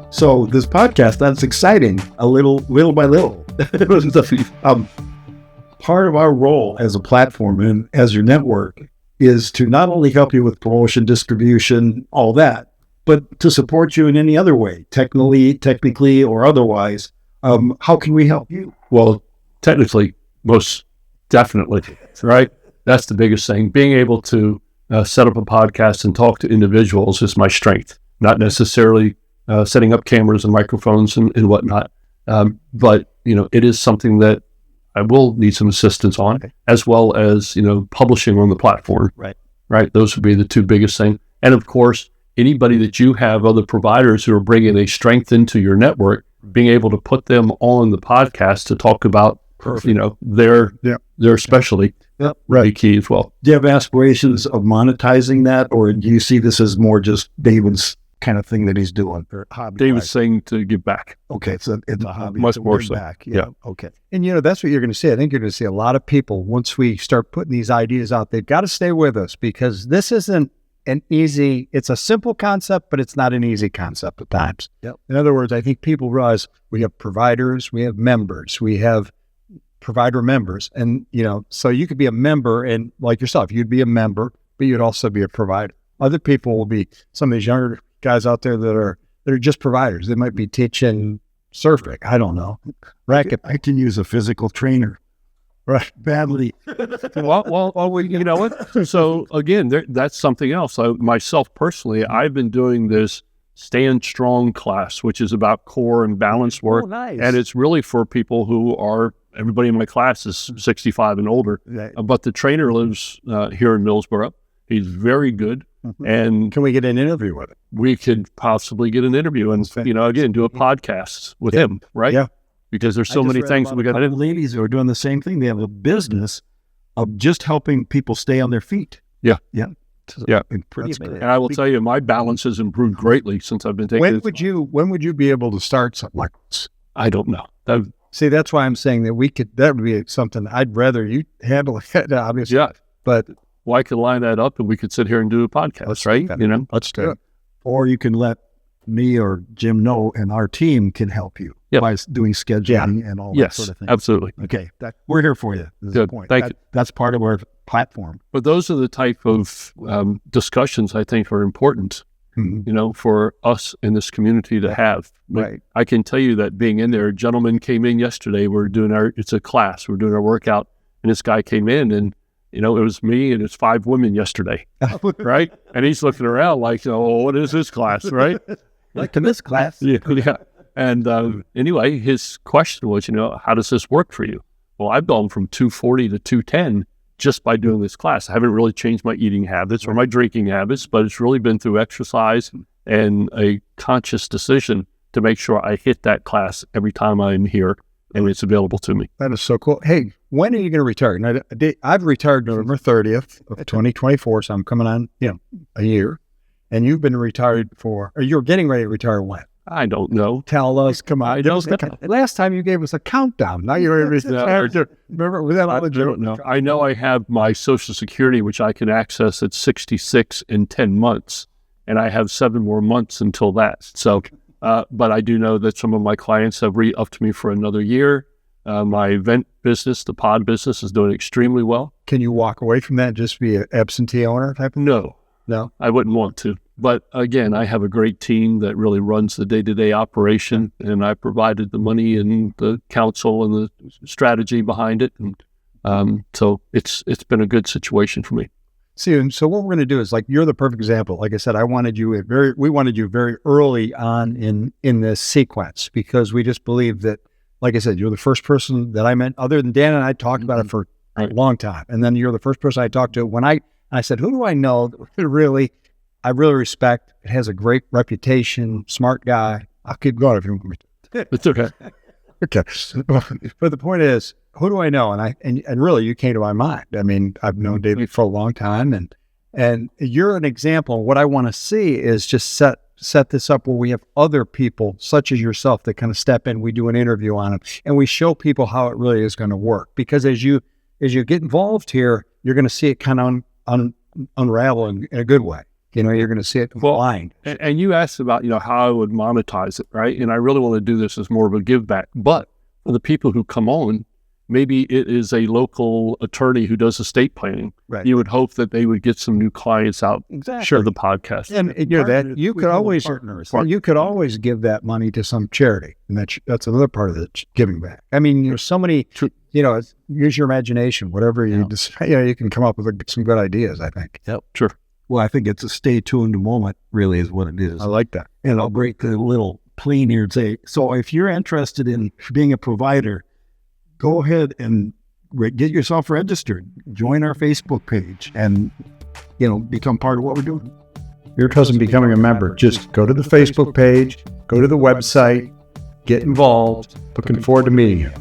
So this podcast, that's exciting. Little by little. Part of our role as a platform and as your network is to not only help you with promotion, distribution, all that, but to support you in any other way, technically or otherwise. How can we help you? Well, technically, most definitely, right? That's the biggest thing. Being able to set up a podcast and talk to individuals is my strength, not necessarily setting up cameras and microphones and whatnot. But, it is something that I will need some assistance on, as well as, publishing on the platform. Right. Those would be the two biggest things. And of course, anybody that you have, other providers who are bringing a strength into your network, being able to put them on the podcast to talk about, their specialty, be key as well. Do you have aspirations of monetizing that, or do you see this as more just David's kind of thing that he's doing? David's saying to give back. Okay, so it's a hobby. Much more so. Back. Yeah. Okay. And that's what you're going to see. I think you're going to see a lot of people, once we start putting these ideas out, they've got to stay with us, because this isn't it's a simple concept, but it's not an easy concept at times. Yep. In other words, I think people realize we have providers, we have members, we have provider members. And, so you could be a member, and like yourself, you'd be a member, but you'd also be a provider. Other people will be some of these younger guys out there that are just providers. They might be teaching surfing. I don't know. Racket. I can use a physical trainer. Right. Badly. Well, you know what? So again, that's something else. Myself personally, I've been doing this Stand Strong class, which is about core and balance work. Oh, nice. And it's really for people who are, everybody in my class is 65 and older. Right. But the trainer lives here in Millsboro. He's very good. Mm-hmm. And can we get an interview with him? We could possibly get an interview and, again, do a podcast with him, right? Yeah. Because there's so many things we got to do. Ladies who are doing the same thing. They have a business of just helping people stay on their feet. Yeah. Yeah. Yeah. Pretty amazing. And I will tell you, my balance has improved greatly since I've been taking When would you be able to start something like this? I don't know. See, that's why I'm saying that that would be something I'd rather you handle it, obviously. Yeah. But I could line that up and we could sit here and do a podcast, right? Let's do it. Or you can let me or Jim know, and our team can help you by doing scheduling and all that sort of thing. Absolutely. Okay. We're here for you. This is the point. Thank you. That's part of our platform. But those are the type of discussions I think are important, for us in this community to have. Right. I can tell you that being in there, a gentleman came in yesterday. It's a class. We're doing our workout, and this guy came in, and it was me and it's 5 women yesterday, right? And he's looking around like, what is this class, right? Like to this class. Yeah. And anyway, his question was, how does this work for you? Well, I've gone from 240 to 210 just by doing this class. I haven't really changed my eating habits or my drinking habits, but it's really been through exercise and a conscious decision to make sure I hit that class every time I'm here and it's available to me. That is so cool. Hey, when are you going to retire? Now, I've retired November 30th of 2024, so I'm coming on, a year. And you've been retired or you're getting ready to retire when? I don't know. Tell us, come on. Last time you gave us a countdown. Now you're retired. Remember, was that all the joke? No, I know I have my Social Security, which I can access at 66 in 10 months, and I have 7 more months until that. So, but I do know that some of my clients have re-upped me for another year. My event business, the pod business, is doing extremely well. Can you walk away from that and just be an absentee owner type? No, I wouldn't want to. But again, I have a great team that really runs the day-to-day operation, and I provided the money and the counsel and the strategy behind it. And so it's been a good situation for me. See, and so what we're going to do is, like, you're the perfect example. Like I said, we wanted you very early on in this sequence, because we just believe that, like I said, you're the first person that I met, other than Dan and I talked about it for a long time. And then you're the first person I talked to when I said, who do I know that I really respect? It has a great reputation, smart guy. I'll keep going if you want me to. It's okay. Okay. But the point is, who do I know? And really, you came to my mind. I mean, I've known David for a long time, and you're an example. What I want to see is just set this up where we have other people such as yourself that kind of step in. We do an interview on them, and we show people how it really is going to work. Because as you get involved here, you're going to see it kind of unravel in a good way. You're going to see it blind. And you asked about, how I would monetize it, right? And I really want to do this as more of a give back. But for the people who come on, maybe it is a local attorney who does estate planning. Right. You would hope that they would get some new clients out of the podcast. And that you could always give that money to some charity, and that's another part of the giving back. I mean, there's so many. Use your imagination. Whatever you decide, you can come up with some good ideas. I think. Yep. Sure. Well, I think it's a stay tuned moment. Really, is what it is. I like that. And I'll break the little plane here and say, so if you're interested in being a provider, go ahead and get yourself registered. Join our Facebook page and, become part of what we're doing. Your cousin becoming a member. Just go to the Facebook page, go to the website, get involved. Looking forward to meeting you.